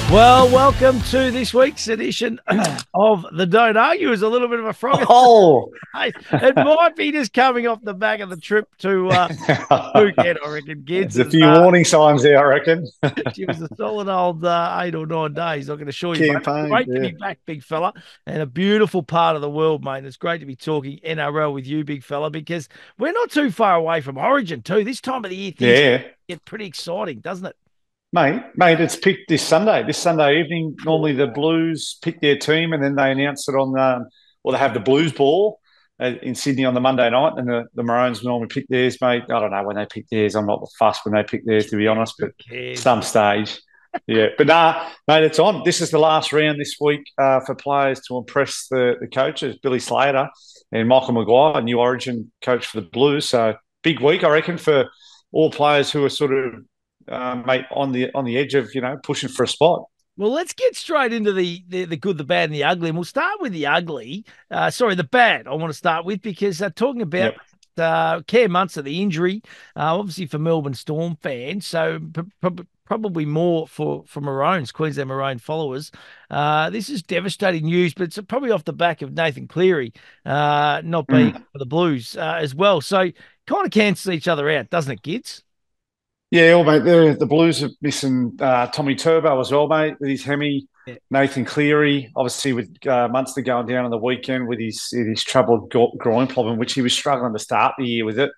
Well, welcome to this week's edition of the Don't Argue. Is a little bit of a frog. Oh, It might be just coming off the back of the trip to Phuket, I reckon, kids. there's a And, few warning signs there, I reckon. she was a solid old 8 or 9 days. I can assure you, mate. Campaign, Great to yeah. be back, big fella, and a beautiful part of the world, mate. It's great to be talking NRL with you, big fella, because we're not too far away from Origin too. This time of the year, things Yeah. get pretty exciting, doesn't it? Mate, it's picked this Sunday evening. Normally the Blues pick their team and then they announce it or they have the Blues ball in Sydney on the Monday night, and the Maroons normally pick theirs, mate. I don't know when they pick theirs. I'm not fussed when they pick theirs, to be honest, Who but cares? some stage. Yeah, but nah, mate, it's on. This is the last round this week for players to impress the coaches, Billy Slater and Michael Maguire, new Origin coach for the Blues. So big week, I reckon, for all players who are sort of mate, on the edge of pushing for a spot. Well, let's get straight into the good, the bad, and the ugly. And we'll start with the ugly. Sorry, the bad. I want to start with because talking about Yep. Care Munster, the injury, obviously for Melbourne Storm fans, so probably more for Maroons, Queensland Maroon followers. This is devastating news, but it's probably off the back of Nathan Cleary not being Mm. for the Blues as well. So kind of cancels each other out, doesn't it, kids? Yeah, well, mate, the Blues are missing Tommy Turbo as well, mate, with his hemi. Yeah. Nathan Cleary, obviously, with Munster going down on the weekend with his troubled groin problem, which he was struggling to start the year with it.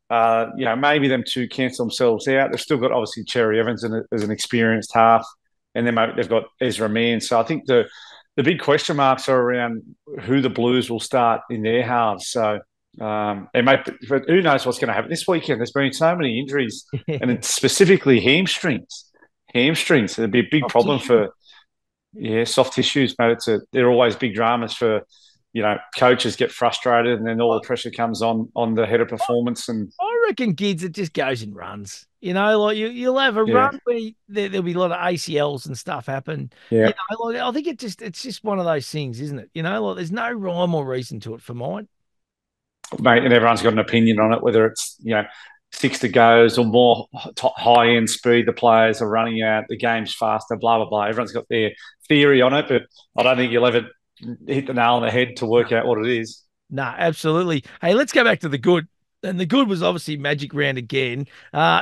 Maybe them two cancel themselves out. They've still got obviously Cherry Evans as an experienced half, and then mate, they've got Ezra Mann. So I think the big question marks are around who the Blues will start in their halves. So and mate, but who knows what's going to happen this weekend? There's been so many injuries, and it's specifically hamstrings. Hamstrings. It'd be a big Soft problem tissue. for soft tissues, mate. They're always big dramas for coaches get frustrated, and then all the pressure comes on the head of performance, and I reckon kids it just goes in runs. Like you'll have a yeah, run where there'll be a lot of ACLs and stuff happen. yeah, Like I think it's just one of those things, isn't it? Like there's no rhyme or reason to it for mine. mate. And everyone's got an opinion on it, whether it's 60 goes or more high end speed the players are running out, the game's faster, blah blah blah. Everyone's got their theory on it, but I don't think you'll ever hit the nail on the head to work out what it is. No, absolutely. Hey, let's go back to the good. And the good was obviously Magic Round again.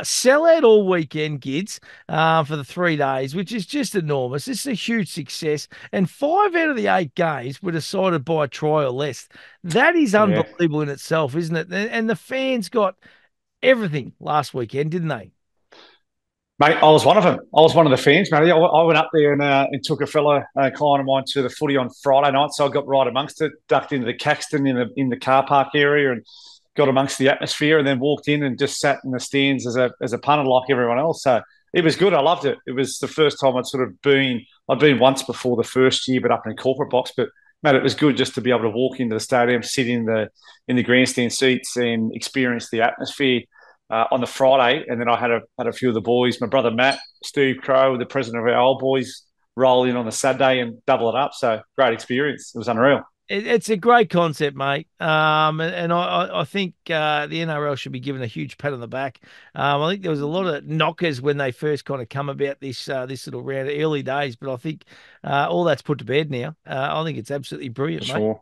Sell out all weekend, kids, for the 3 days, which is just enormous. This is a huge success. And 5 out of the 8 games were decided by a try or less. That is Yeah. unbelievable in itself, isn't it? And the fans got everything last weekend, didn't they? Mate, I was one of them. I was one of the fans, mate. I went up there and took a fellow client of mine to the footy on Friday night, so I got right amongst it, ducked into the Caxton in the car park area, and got amongst the atmosphere, and then walked in and just sat in the stands as a punter like everyone else. So it was good. I loved it. It was the first time I'd sort of been. I'd been once before the first year, but up in a corporate box. But mate, it was good just to be able to walk into the stadium, sit in the grandstand seats, and experience the atmosphere on the Friday, and then I had a few of the boys, my brother Matt, Steve Crow, the president of our old boys, roll in on the Saturday and double it up. So great experience. It was unreal. It's a great concept, mate. And I think the NRL should be given a huge pat on the back. I think there was a lot of knockers when they first kind of come about this little round, early days, but I think all that's put to bed now. I think it's absolutely For brilliant, mate. sure.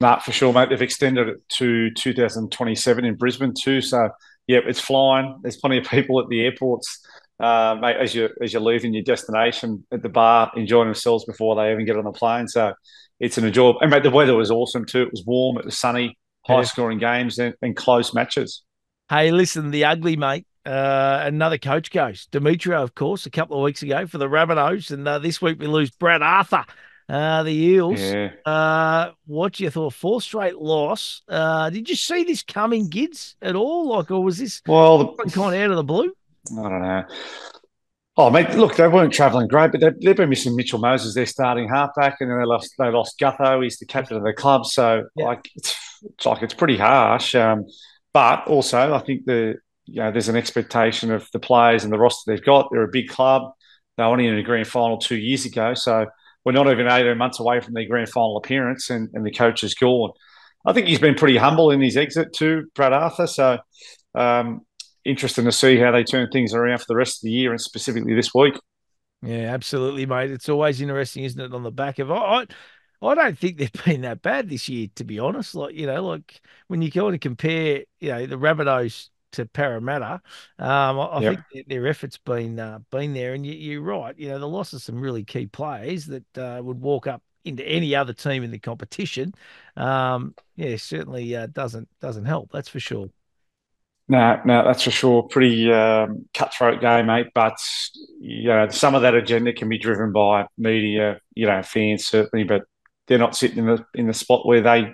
Nah, for sure, mate. They've extended it to 2027 in Brisbane too. So yeah, it's flying. There's plenty of people at the airports, mate, as you're leaving your destination at the bar, enjoying themselves before they even get on the plane. So it's an enjoyable. And mate, the weather was awesome too. It was warm. It was sunny. High Yeah. scoring games and close matches. Hey, listen, the ugly mate. Another coach goes. Demetrio, of course, a couple of weeks ago for the Rabbitohs, and this week we lose Brad Arthur, the Eels. Yeah. What do you thought? Fourth straight loss. Did you see this coming, Gids, at all? Like, or was this Well, kind of out of the blue? I don't know. Oh, mate, look, they weren't travelling great, but they've been missing Mitchell Moses, their starting halfback, and then they lost Gutho. He's the captain of the club, so Yeah. like it's pretty harsh. But also, I think there's an expectation of the players and the roster they've got. They're a big club. They were only in a grand final 2 years ago, so we're not even 18 months away from their grand final appearance, and the coach is gone. I think he's been pretty humble in his exit too, Brad Arthur. So um, interesting to see how they turn things around for the rest of the year and specifically this week. Yeah, absolutely, mate. It's always interesting, isn't it? On the back of I don't think they've been that bad this year, to be honest. Like, like when you kind of compare, the Rabbitohs to Parramatta, I think Yep. their effort's been there. And you're right. The loss of some really key players that would walk up into any other team in the competition. Yeah, certainly doesn't help. That's for sure. No, no, that's for sure. Pretty cutthroat game, mate. But some of that agenda can be driven by media, fans certainly, but they're not sitting in the spot where they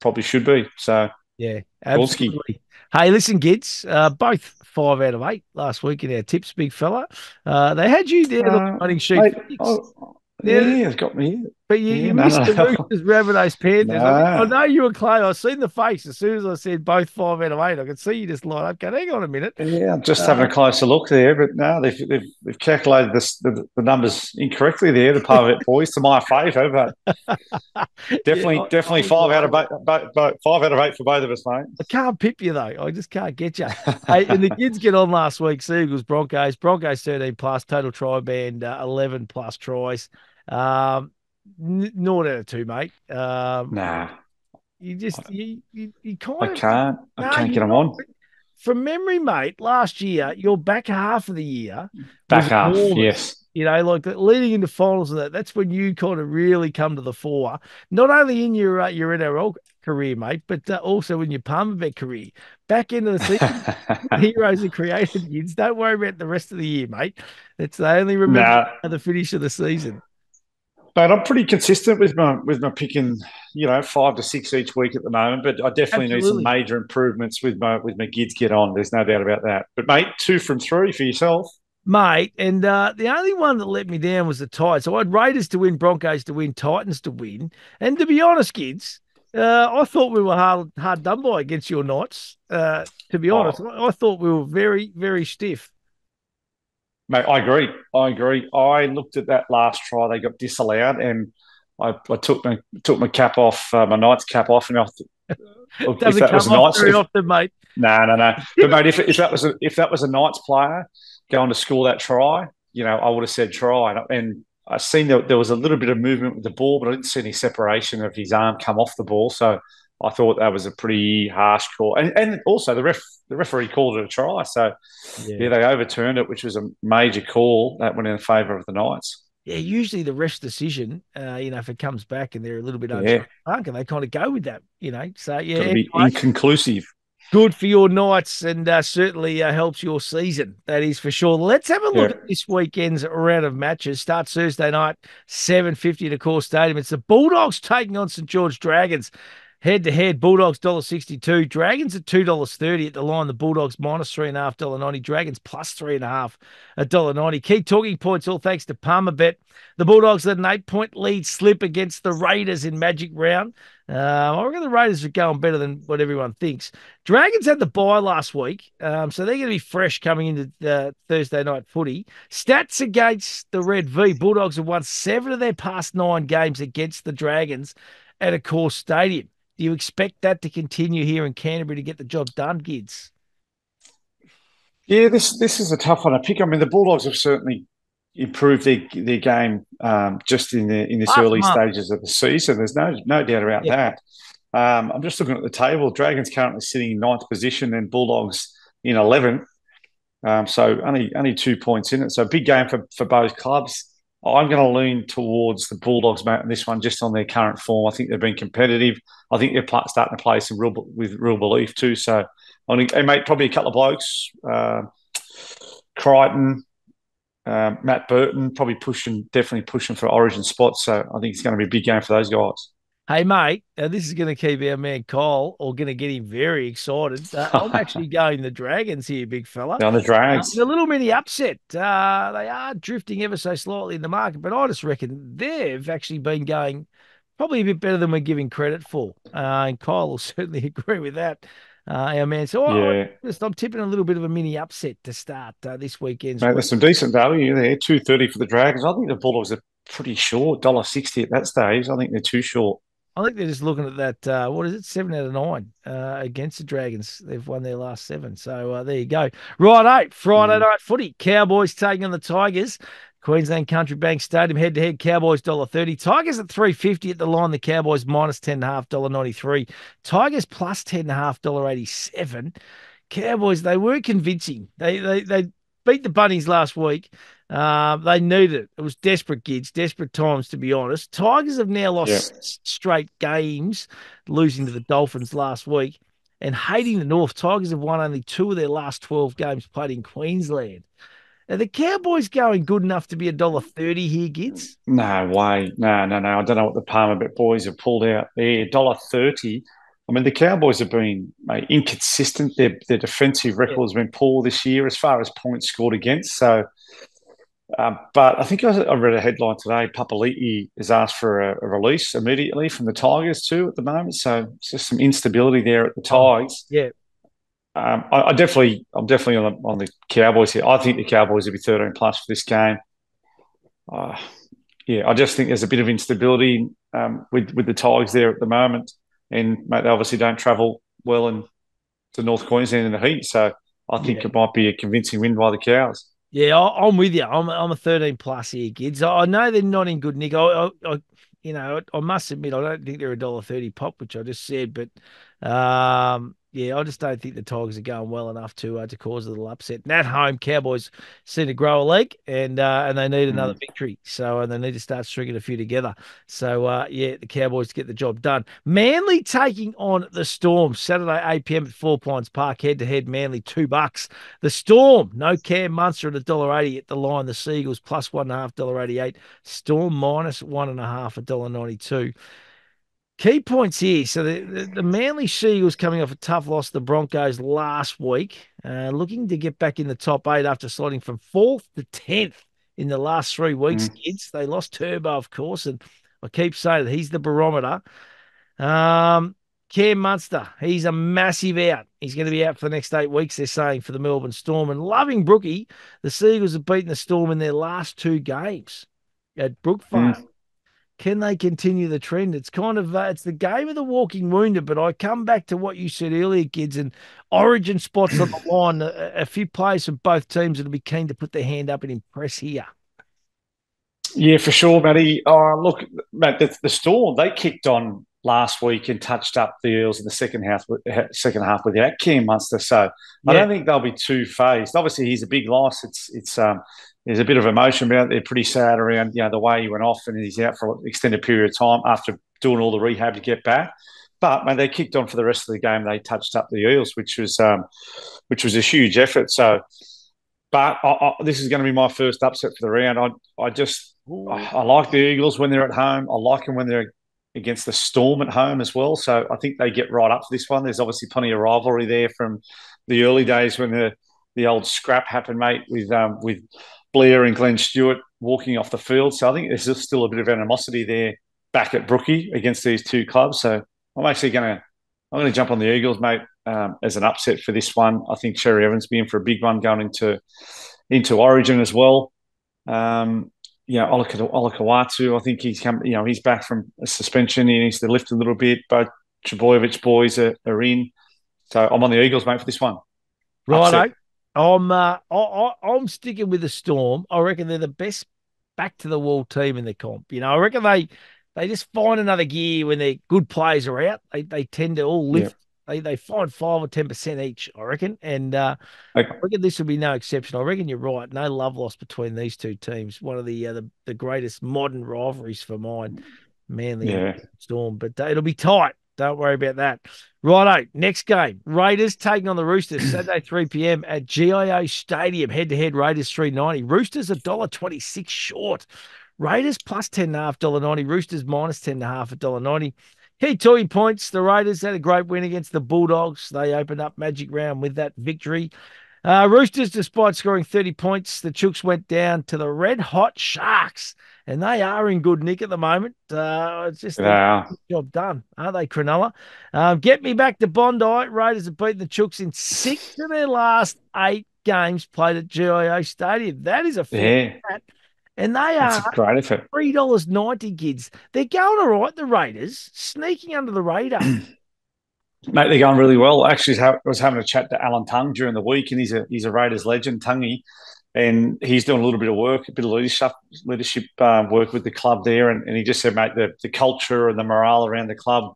probably should be. So, Yeah, Gorski. absolutely. Hey, listen, Gids, both 5 out of 8 last week in our tips, big fella. They had you there on the running sheet Mate, for 6. oh, Now, yeah, it's got me here. but you Yeah, no, missed no, the no. Roosters, Rabbitohs, Panthers. I No. know you were close. I seen the face as soon as I said both 5 out of 8. I could see you just light up. Going, hang on a minute. Yeah, I'm just having Uh, a closer look there, but no, they've calculated the numbers incorrectly there, the Parvet boys, to my favour, but yeah, I definitely was right. 5 out of 8 for both of us, mate. I can't pip you though. I just can't get you. Hey, and the kids get on last week. Seagulls, Broncos, Broncos 13 plus total try band 11 plus tries. Naught out of two, mate. Nah, You just you I kind of can't. I no, can't get you're them not. on. From memory, mate, last year, your back half of the year Back was half, enormous. yes. Like leading into finals and that's when you kind of really come to the fore, not only in your NRL career, mate, but also in your Palmerbet career. Back into the season, heroes are created. You don't worry about the rest of the year, mate. It's they only remember Nah, the finish of the season. but I'm pretty consistent with my picking, 5 to 6 each week at the moment. But I definitely need some Absolutely. major improvements with my Gids get on. There's no doubt about that. But mate, 2 from 3 for yourself. Mate, and the only one that let me down was the Titans. So I had Raiders to win, Broncos to win, Titans to win. And to be honest, kids, I thought we were hard done by against your Knights. To be honest, Oh, I thought we were very, very stiff. mate, I agree. I agree. I looked at that last try; they got disallowed, and I took my cap off, my Knights cap off, and look, if Doesn't that was come a off Knights, very if often, mate. no, no, no. But mate, if that was a Knights player going to score that try, I would have said try. And I seen that there was a little bit of movement with the ball, but I didn't see any separation of his arm come off the ball. So I thought that was a pretty harsh call. And also the referee called it a try. So yeah, Yeah. they overturned it, which was a major call that went in favour of the Knights. Yeah, usually the ref's decision, if it comes back and they're a little bit unsure, Yeah, and they kind of go with that. So yeah, got to be anyway, inconclusive. good for your Knights and certainly helps your season. That is for sure. Let's have a look Yeah. at this weekend's round of matches. Starts Thursday night, 7:50 at Accor Stadium. It's the Bulldogs taking on St George Dragons. Head to head, Bulldogs $1.62, Dragons at $2.30 at the line. The Bulldogs minus $3.50, Dragons plus $3.50 at $1.90. Key talking points, all thanks to Palmerbet. The Bulldogs had an 8-point lead slip against the Raiders in Magic Round. I reckon the Raiders are going better than what everyone thinks. Dragons had the bye last week, so they're going to be fresh coming into Thursday night footy. Stats against the Red V. Bulldogs have won 7 of their past 9 games against the Dragons at Accor Stadium. Do you expect that to continue here in Canterbury to get the job done, Gids? Yeah, this is a tough one to pick. I mean, the Bulldogs have certainly improved their game just in this Last early month. stages of the season. There's no doubt about Yeah. that. I'm just looking at the table. Dragons currently sitting in ninth position, and Bulldogs in 11th. So only 2 points in it. So big game for both clubs. I'm going to lean towards the Bulldogs, mate, in this one, just on their current form. I think they've been competitive. I think they're starting to play with real belief too. So I think they make probably a couple of blokes, Crichton, Matt Burton, definitely pushing for Origin spots. So I think it's going to be a big game for those guys. Hey, mate, this is going to keep our man Kyle or going to get him very excited. I'm actually going the Dragons here, big fella. Down the In Drags. a little mini upset. They are drifting ever so slightly in the market, but I just reckon they've actually been going probably a bit better than we're giving credit for. And Kyle will certainly agree with that, our man. So Yeah. I'm tipping a little bit of a mini upset to start this weekend's Mate, week. there's some decent value there. 230 for the Dragons. I think the Bulldogs are pretty short. $1.60 at that stage. I think they're too short. I think they're just looking at that. What is it? 7 out of 9 against the Dragons. They've won their last 7. So there you go. Right, Friday Mm. night footy. Cowboys taking on the Tigers. Queensland Country Bank Stadium head-to-head. Cowboys $1.30. Tigers at 3.50 at the line. The Cowboys minus 10.5, $1.93. Tigers plus 10.5, $1.87. Cowboys, they were convincing. They beat the Bunnies last week. They needed it. It was desperate, kids, desperate times, to be honest. Tigers have now Yeah. lost straight games, losing to the Dolphins last week. And hating the North, Tigers have won only 2 of their last 12 games played in Queensland. Are the Cowboys going good enough to be $1.30 here, Gids? No way. No, no, no. I don't know what the Palmer Bet boys have pulled out there. $1.30. I mean, the Cowboys have been, mate, inconsistent. Their defensive Yeah. record has been poor this year as far as points scored against. So, but I think I read a headline today. Papali'i has asked for a release immediately from the Tigers too at the moment. So it's just some instability there at the Oh, Tigers. yeah. I'm definitely on the Cowboys here. I think the Cowboys will be 13 plus for this game. Uh, yeah, I just think there's a bit of instability with the Tigers there at the moment, and mate, they obviously don't travel well to North Queensland in the heat, so I think Yeah. it might be a convincing win by the Cows. Yeah, I'm with you. I'm a 13 plus here, kids. I know they're not in good nick. I must admit, I don't think they're $1.30 pop, which I just said, but yeah, I just don't think the Tigers are going well enough to cause a little upset. And at home, Cowboys seem to grow a leg, and they need another Mm. victory. So and they need to start stringing a few together. So yeah, the Cowboys get the job done. Manly taking on the Storm Saturday 8 p.m. at 4 Pines Park, head to head. Manly $2. The Storm, no Cam Munster at $1.80 at the line. The Seagulls plus 1.5, $1.88. Storm minus 1.5, $1.92. Key points here. So the Manly Seagulls coming off a tough loss to the Broncos last week, looking to get back in the top 8 after sliding from 4th to 10th in the last 3 weeks, Mm. kids. They lost Turbo, of course, and I keep saying that he's the barometer. Um, Cam Munster, he's a massive out. He's going to be out for the next 8 weeks, they're saying, for the Melbourne Storm. And loving Brookie, the Seagulls have beaten the Storm in their last 2 games at Brookvale. Mm. Can they continue the trend? It's kind of it's the game of the walking wounded, but I come back to what you said earlier, kids, and origin spots on the line. A few players from both teams that'll be keen to put their hand up and impress here. Yeah, for sure, Matty. Oh, look, Matt, the Storm, they kicked on last week and touched up the Eels in the second half without Cam Munster. So I Yeah, don't think they'll be too phased. Obviously, he's a big loss. It's there's a bit of emotion about it. They're pretty sad around the way he went off and he's out for an extended period of time after doing all the rehab to get back. But man, they kicked on for the rest of the game. They touched up the Eels, which was a huge effort. So, but this is going to be my first upset for the round. ooh, I like the Eagles when they're at home. I like them when they're against the Storm at home as well. So I think they get right up for this one. There's obviously plenty of rivalry there from the early days when the old scrap happened, mate, with Blair and Glenn Stewart walking off the field. So I think there's still a bit of animosity there back at Brookie against these two clubs. So I'm gonna jump on the Eagles, mate, as an upset for this one. I think Cherry Evans be in for a big one going into Origin as well. Um, Olakawatu, I think he's back from a suspension. He needs to lift a little bit. Both Trebojevic boys are in. So I'm on the Eagles, mate, for this one. Upset. righto. I'm sticking with the Storm. I reckon they're the best back to the wall team in the comp. I reckon they just find another gear when their good players are out. They tend to all Yeah. lift. They find 5 or 10% each, I reckon. And I Okay. reckon this will be no exception. I reckon you're right. No love lost between these two teams. One of the greatest modern rivalries for mine, Manly and Yeah. Storm. But it'll be tight. Don't worry about that. Righto, next game. Raiders taking on the Roosters, Saturday, 3 p.m. at GIO Stadium. Head-to-head, Raiders 3.90. Roosters $1.26 short. Raiders plus 10.5, $1.90. Roosters minus 10.5, $1.90. Key talking points. The Raiders had a great win against the Bulldogs. They opened up Magic Round with that victory. Roosters, despite scoring 30 points, the Chooks went down to the red hot Sharks, and they are in good nick at the moment. It's just they get Yeah. the job done, aren't they, Cronulla? Get me back to Bondi. Raiders have beaten the Chooks in 6 of their last 8 games played at GIO Stadium. That is a fair Yeah. stat. And they That's are a great effort. $3.90, kids. They're going all right, the Raiders, sneaking under the radar. Mate, they're going really well. Actually, I was having a chat to Alan Tung during the week, and he's a Raiders legend, Tungy. and he's doing a little bit of work, a bit of leadership work with the club there. And he just said, mate, the culture and the morale around the club,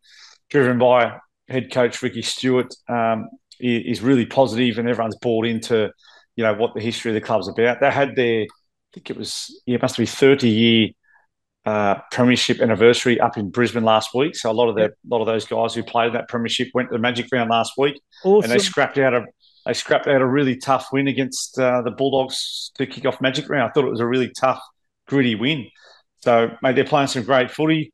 driven by head coach Ricky Stewart, is really positive, and everyone's bought into, what the history of the club's about. They had their, I think it must be 30-year premiership anniversary up in Brisbane last week. So a lot of Yep. those guys who played in that premiership went to the Magic Round last week, and Awesome. they scrapped out a really tough win against the Bulldogs to kick off Magic Round. I thought it was a really tough, gritty win. So, mate, they're playing some great footy.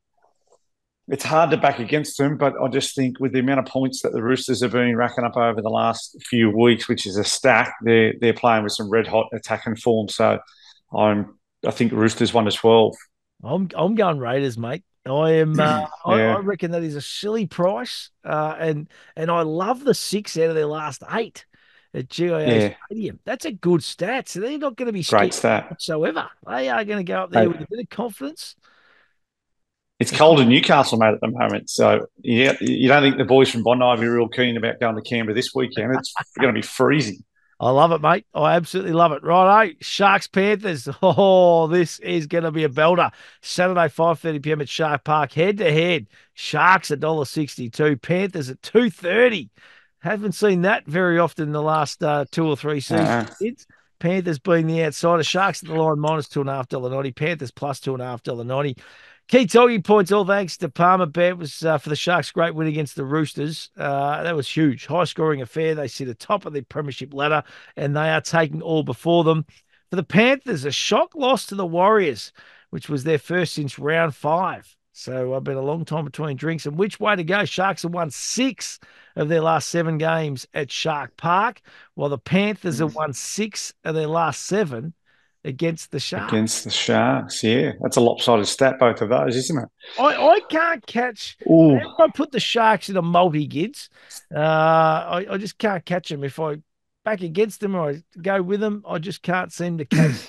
It's hard to back against them, but I just think with the amount of points that the Roosters have been racking up over the last few weeks, which is a stack, they're playing with some red hot attacking form. So, I think Roosters 1-12. I'm going Raiders, mate. I am. I Yeah, reckon that is a silly price, and I love the 6 out of their last 8 at GIA yeah, Stadium. That's a good stat. So they're not going to be great scared stat. whatsoever. They are going to go up there Mate, with a bit of confidence. it's cold in Newcastle, mate, at the moment. So, yeah, you don't think the boys from Bondi will be real keen about going to Canberra this weekend? It's going to be freezing. I love it, mate. I absolutely love it. Righto, Sharks Panthers. Oh, this is going to be a belter. Saturday, 5:30 p.m. at Shark Park. Head to head. Sharks $1.62. Panthers at 2.30. Haven't seen that very often in the last 2 or 3 seasons. Uh, Kids. Panthers being the outsider. Sharks at the line -$2.50. Panthers +$2.50. Key talking points, all thanks to Palmer Bet, was for the Sharks' great win against the Roosters. That was huge. High scoring affair. They sit atop of the premiership ladder and they are taking all before them. For the Panthers, a shock loss to the Warriors, which was their first since round 5. So I've been a long time between drinks. And which way to go? Sharks have won 6 of their last 7 games at Shark Park, while the Panthers have won 6 of their last 7 against the Sharks. against the Sharks, yeah. That's a lopsided stat, both of those, isn't it? I can't catch. Oh, Whenever I put the Sharks in a multi Gids, I just can't catch them. If I back against them or I go with them, I just can't seem to catch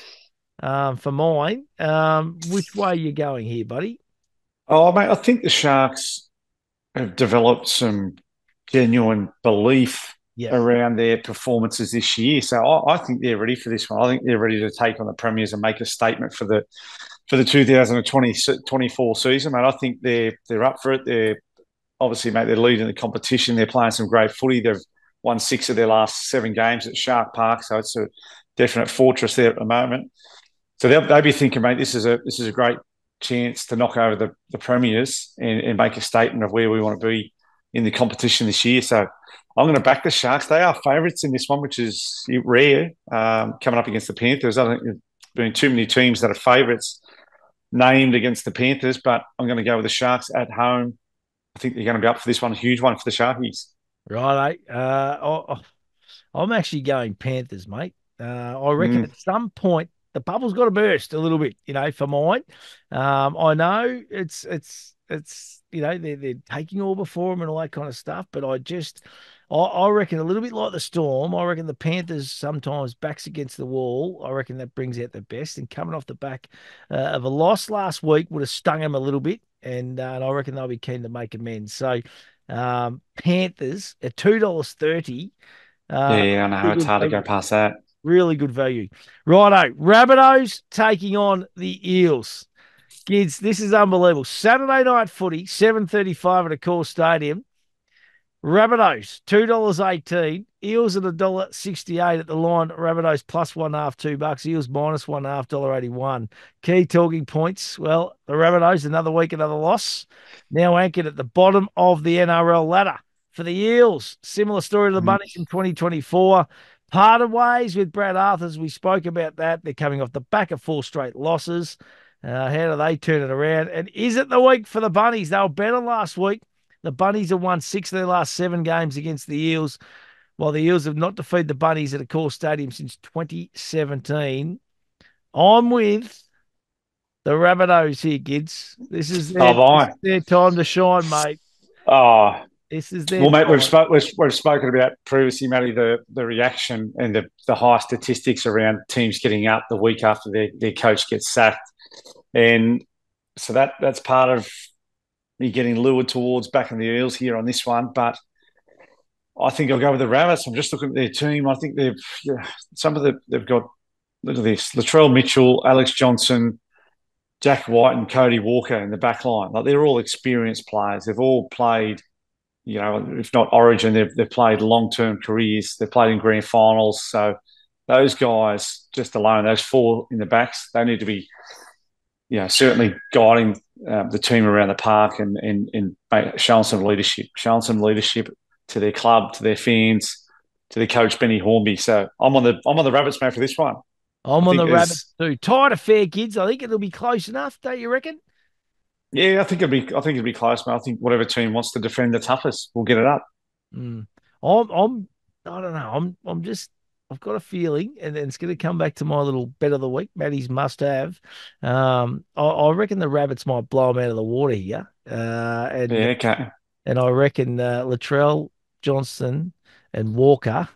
for mine. Which way are you going here, buddy? oh, mate, I think the Sharks have developed some genuine belief Yep. around their performances this year. So I think they're ready for this one. I think they're ready to take on the Premiers and make a statement for the 2024 season, mate. I think they're up for it. They're obviously, mate, they're leading the competition. They're playing some great footy. They've won 6 of their last 7 games at Shark Park, so it's a definite fortress there at the moment. So they'll be thinking, mate, this is a great chance to knock over the Premiers and make a statement of where we want to be in the competition this year. So I'm going to back the Sharks. They are favourites in this one, which is rare, coming up against the Panthers. I don't think there's been too many teams that are favourites named against the Panthers, but I'm going to go with the Sharks at home. I think they're going to be up for this one, a huge one for the Sharkies. Right. I'm actually going Panthers, mate. I reckon Mm, at some point the bubble's got to burst a little bit, for mine. I know it's they're taking all before them and all that kind of stuff, but I reckon a little bit like the Storm. I reckon the Panthers sometimes backs against the wall. I reckon that brings out the best. And coming off the back of a loss last week would have stung them a little bit, and I reckon they'll be keen to make amends. So Panthers at $2.30. yeah, I know. Really It's good hard to go value. past that. Really good value. Righto. Rabbitohs taking on the Eels. Kids, this is unbelievable. Saturday night footy, 7:35 at a core stadium. Rabbitohs, $2.18. Eels at $1.68 at the line. Rabbitohs plus 1.5, $2. Eels minus 1.5, $1.81. Key talking points. Well, the Rabbitohs, another week, another loss. Now anchored at the bottom of the NRL ladder. For the Eels, similar story to the Mm. Bunnies in 2024. Parted ways with Brad Arthurs. We spoke about that. They're coming off the back of 4 straight losses. How do they turn it around? And is it the week for the Bunnies? They were better last week. The Bunnies have won 6 of their last 7 games against the Eels, while the Eels have not defeated the Bunnies at a core stadium since 2017. I'm with the Rabbitohs here, kids. Oh, This is bye. their time to shine, mate. Oh, This is their well, mate, time. we've spoken about previously, Matty, the reaction and the high statistics around teams getting up the week after their coach gets sacked. And so that's part of me getting lured towards backing the Eels here on this one. But I think I'll go with the Rabbits. I'm just looking at their team. I think they've got look at this: Latrell Mitchell, Alex Johnson, Jack White, and Cody Walker in the back line. Like they're all experienced players. They've all played, if not Origin, they've played long-term careers. They've played in grand finals. So those guys, just alone, those four in the backs, they need to be, certainly guiding the team around the park and showing some leadership to their club, to their fans, to their coach Benny Hornby. So I'm on the Rabbits, mate, for this one. I I'm on think the Rabbits there's too. Tight affair, kids. I think it'll be close enough, don't you reckon? Yeah, I think it'd be close, man. I think whatever team wants to defend the toughest will get it up. Mm. I'm, I don't know. I'm just, I've got a feeling, and it's going to come back to my little bet of the week, Matty's must have. I reckon the Rabbits might blow them out of the water here. And Yeah, okay. and I reckon Latrell, Johnson, and Walker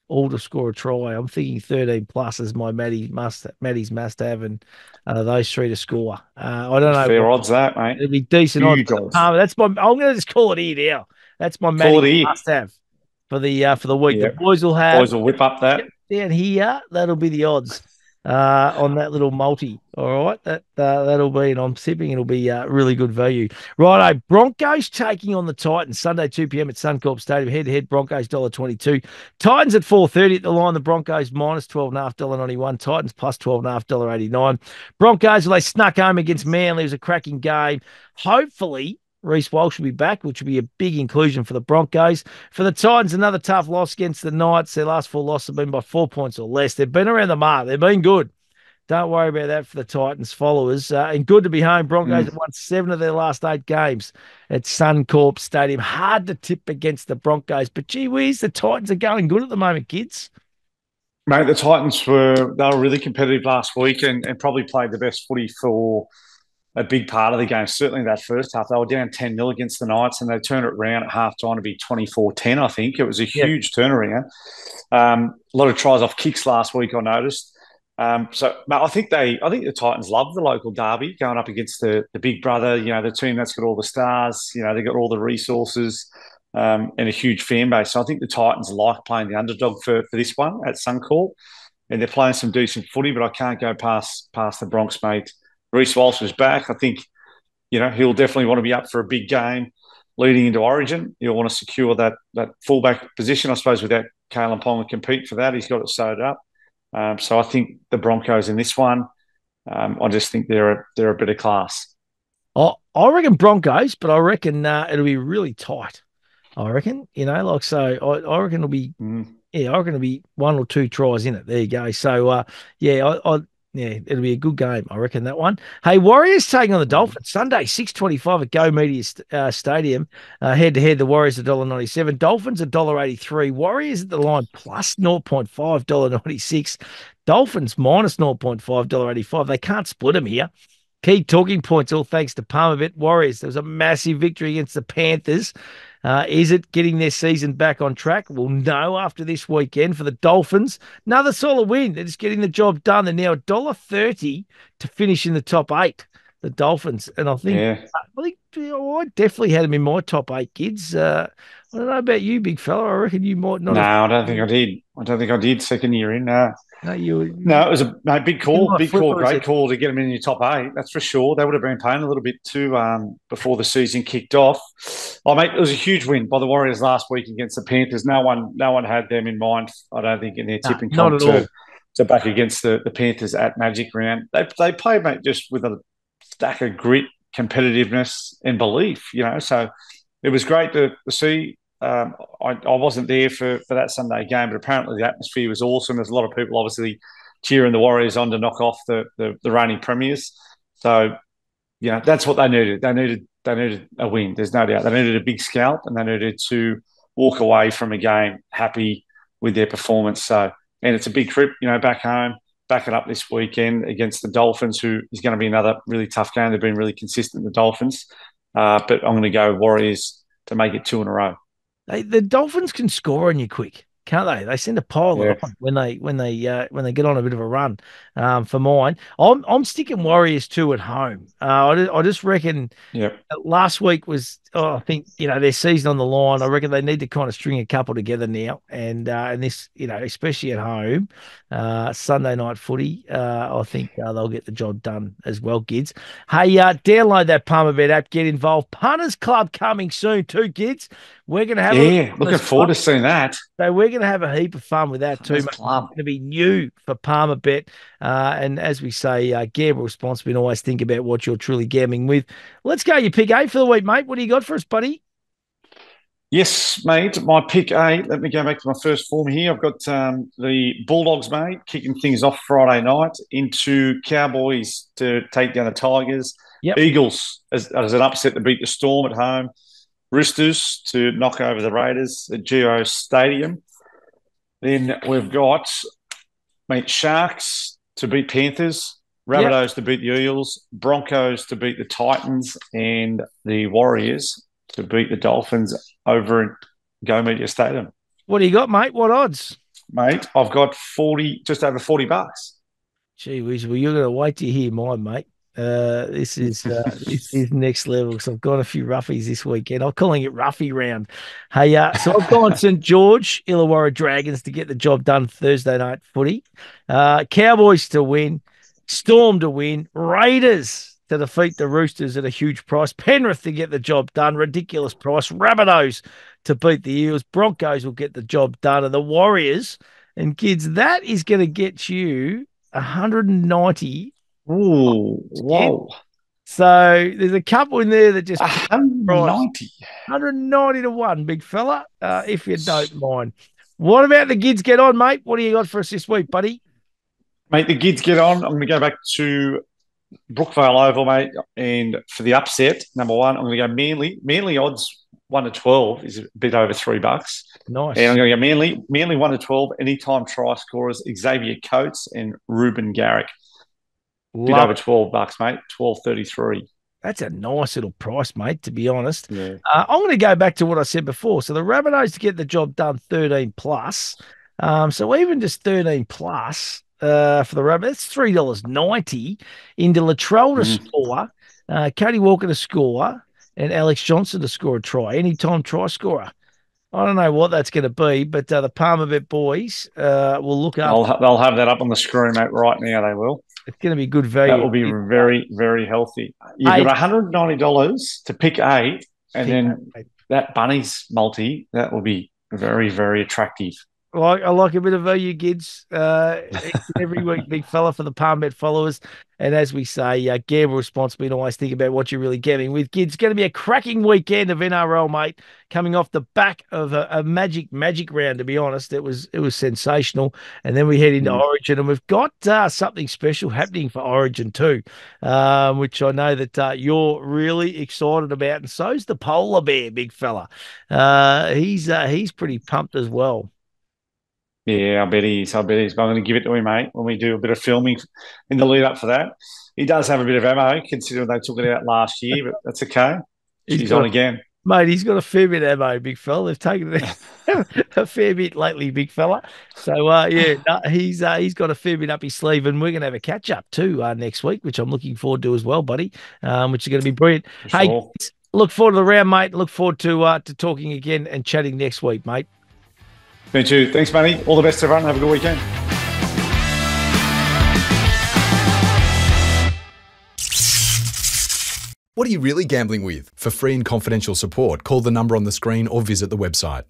all to score a try. I'm thinking 13 plus is my Matty's must have, and those three to score. I don't know Fair what. odds that, mate. It'll be decent odds. Huge odds. That's my. I'm going to just call it here now. That's my Call Matty it here. must have for the week. The Yeah. boys will have Boys will whip up that. down here. That'll be the odds on that little multi. All right, that'll be, and I'm sipping. It'll be really good value. Righto, Broncos taking on the Titans Sunday 2 p.m. at Suncorp Stadium. Head to head, Broncos $1.22. Titans at 4:30 at the line. The Broncos minus $12.5 Titans plus $12.5 Broncos, well, they snuck home against Manly. It was a cracking game. Hopefully, Reece Walsh will be back, which will be a big inclusion for the Broncos. For the Titans, another tough loss against the Knights. Their last four losses have been by 4 points or less. They've been around the mark. They've been good. Don't worry about that for the Titans followers. And good to be home. Broncos have Mm. won 7 of their last 8 games at Suncorp Stadium. Hard to tip against the Broncos, but gee whiz, the Titans are going good at the moment, kids. Mate, the Titans they were really competitive last week and probably played the best footy for a big part of the game. Certainly that first half. They were down 10-0 against the Knights and they turned it around at half time to be 24-10, I think. It was a Yeah. huge turnaround. A lot of tries off kicks last week, I noticed. So, mate, I think the Titans love the local derby going up against the big brother, the team that's got all the stars, they've got all the resources and a huge fan base. So I think the Titans like playing the underdog for this one at Suncorp. And they're playing some decent footy, but I can't go past the Bronx, mate. Reece Walsh was back. I think, he'll definitely want to be up for a big game leading into Origin. He'll want to secure that fullback position, I suppose, without Kalen Ponga compete for that. He's got it sewed up. So I think the Broncos in this one, I just think they're a bit of class. I reckon Broncos, but I reckon it'll be really tight. I reckon, I reckon it'll be, Mm. yeah, I reckon it'll be 1 or 2 tries in it. There you go. So, yeah, it'll be a good game. I reckon that one. Hey, Warriors taking on the Dolphins Sunday, 6:25 at Go Media Stadium. Head to head, the Warriors $1.97, Dolphins $1.83. Warriors at the line plus 0.5 $1.96. Dolphins minus 0.5 $1.85. They can't split them here. Key talking points, all thanks to Palmerbet. Warriors, there was a massive victory against the Panthers. Is it getting their season back on track? We'll know after this weekend. For the Dolphins, another solid win. They're just getting the job done. They're now $1.30 to finish in the top 8, the Dolphins. And Yeah. I definitely had them in my top 8, kids. I don't know about you, big fella. I reckon you might not No, have. I don't think I did. I don't think I did second year in. No. No, No, it was big you call, might flip on great it. call to get them in your top 8. That's for sure. They would have been paying a little bit too before the season kicked off. Oh, mate, it was a huge win by the Warriors last week against the Panthers. No one had them in mind. I don't think in their Nah, tipping not comp at all. to back against the Panthers at Magic Round. They played, mate, just with a stack of grit, competitiveness, and belief. So it was great to see. I wasn't there for that Sunday game, but apparently the atmosphere was awesome. There's a lot of people obviously cheering the Warriors on to knock off the reigning premiers. So, that's what they needed. They needed a win. There's no doubt. They needed a big scalp and they needed to walk away from a game happy with their performance. So, and it's a big trip, back home, back it up this weekend against the Dolphins, who is going to be another really tough game. They've been really consistent, the Dolphins. But I'm going to go Warriors to make it 2 in a row. The Dolphins can score on you quick, can't they? They seem to pile Yeah. it on when they get on a bit of a run. For mine, I'm sticking Warriors 2 at home. I just reckon Yep. last week was I think, their season on the line. I reckon they need to kind of string a couple together now. And this, especially at home, Sunday night footy, I think they'll get the job done as well, Gids. Hey, download that Palmerbet app. Get involved. Punters Club coming soon too, Gids. We're going to have Yeah, looking forward to seeing that. So we're going to have a heap of fun with that too, mate. It's Club. going to be new for Palmerbet. And as we say, gamble responsibly and always think about what you're truly gambling with. Let's go. Your pick 8 for the week, mate. What do you got for us, buddy? Yes, mate. My pick 8. Let me go back to my first form here. I've got the Bulldogs, mate, kicking things off Friday night into Cowboys to take down the Tigers. Yep. Eagles as an upset to beat the Storm at home. Roosters to knock over the Raiders at Geo Stadium. Then we've got, mate, Sharks to beat Panthers. Rabbitohs to beat the Eels. Broncos to beat the Titans. And the Warriors to beat the Dolphins over at Go Media Stadium. What do you got, mate? What odds? Mate, I've got just over $40. Gee whiz, well, you're going to wait to hear mine, mate. This is next level because I've got a few roughies this weekend. I'm calling it roughy round. Hey, so I've gone St George, Illawarra Dragons to get the job done Thursday night footy. Cowboys to win, Storm to win, Raiders to defeat the Roosters at a huge price, Penrith to get the job done, ridiculous price, Rabbitohs to beat the Eels, Broncos will get the job done, and the Warriors and Kids, that is going to get you 190. Ooh, whoa. So there's a couple in there that just 190. 190 to 1, big fella, if you don't mind. What about the Gids get on, mate? What do you got for us this week, buddy? Mate, the Gids get on. I'm going to go back to Brookvale Oval, mate, and for the upset, number 1, I'm going to go Manly. Manly odds 1 to 12 is a bit over $3. Nice. And I'm going to go Manly 1 to 12, anytime try scorers, Xavier Coates and Ruben Garrick. Bit over $12, mate. 12.33. That's a nice little price, mate, to be honest. Yeah. I'm going to go back to what I said before. So the Rabbitohs to get the job done 13 plus. So even just 13 plus for the Rabbitohs, that's $3.90 into Latrell to score, Cody Walker to score, and Alex Johnson to score a try. Anytime try scorer. I don't know what that's going to be, but the Palmerbet boys will look up. They'll have that up on the screen, mate, right now. They will. It's going to be good value. That will be very, very healthy. You've got $190 to pick 8, and then that Bunnies multi, that will be very, very attractive. I like a bit of value, Gids, every week, big fella, for the Palmbet followers. And as we say, gamble responsibly and always think about what you're really getting with. Gids, going to be a cracking weekend of NRL, mate, coming off the back of a magic round, to be honest. It was sensational. And then we head into Origin, and we've got something special happening for Origin too, which I know that you're really excited about. And so's the polar bear, big fella. He's pretty pumped as well. Yeah, I bet he is. But I'm going to give it to him, mate, when we do a bit of filming in the lead up for that. He does have a bit of ammo, considering they took it out last year, but that's okay. He's on again. Mate, he's got a fair bit of ammo, big fella. They've taken it a fair bit lately, big fella. So, he's got a fair bit up his sleeve, and we're going to have a catch-up too next week, which I'm looking forward to as well, buddy, which is going to be brilliant. Hey, look forward to the round, mate. Look forward to talking again and chatting next week, mate. Me too. Thanks, Matty. All the best, everyone. Have a good weekend. What are you really gambling with? For free and confidential support, call the number on the screen or visit the website.